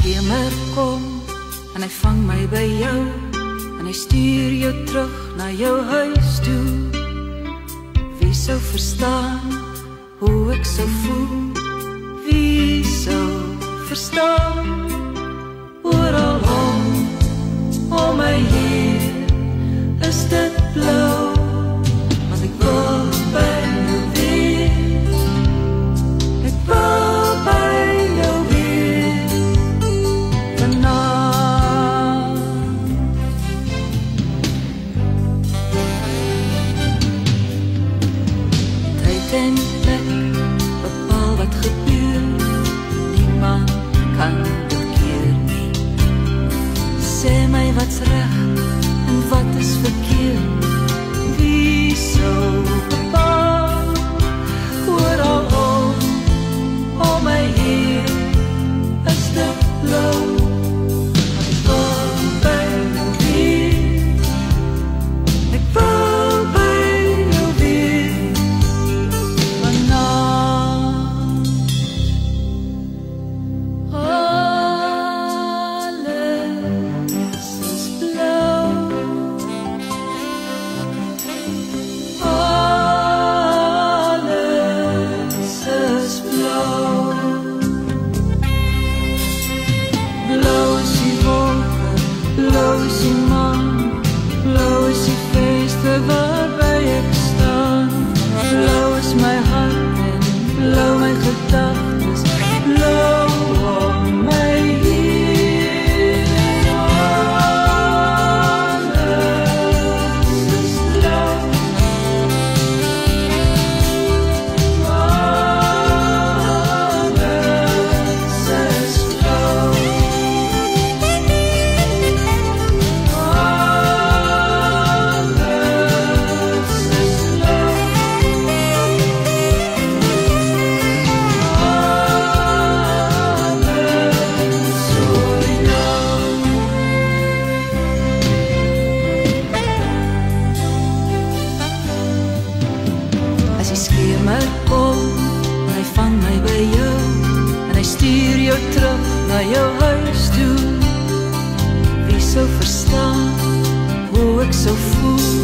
skemer kom en hy vang my by jou en hy stuur jou terug na jou huis toe. Wie sou verstaan hoe ek sou voel? Wie sou verstaan? Oral om my hier is dit blou, want ek wil by jou wees. Ek wil by jou wees vanaand. Tyd en plek bepaal wat gebeur, niemand kan dit keer nie. Sê my wat's reg en wat is verkeerd? Wie sou bepaal? Oral om my hier is dit blou, want ek wil by jou wees. Ek wil by jou wees vanaand. Alles is blou, alles is blou. Blou is die wolke, blou is die maan, blou is die feeste waarby ek staan. Blou is my hart en blou my gedagtes, blou om my hier. Alles is blou, alles is blou. As die skemer kom en hy vang my by jou en hy stuur jou terug na jou huis toe. Wie sou verstaan hoe ek sou voel?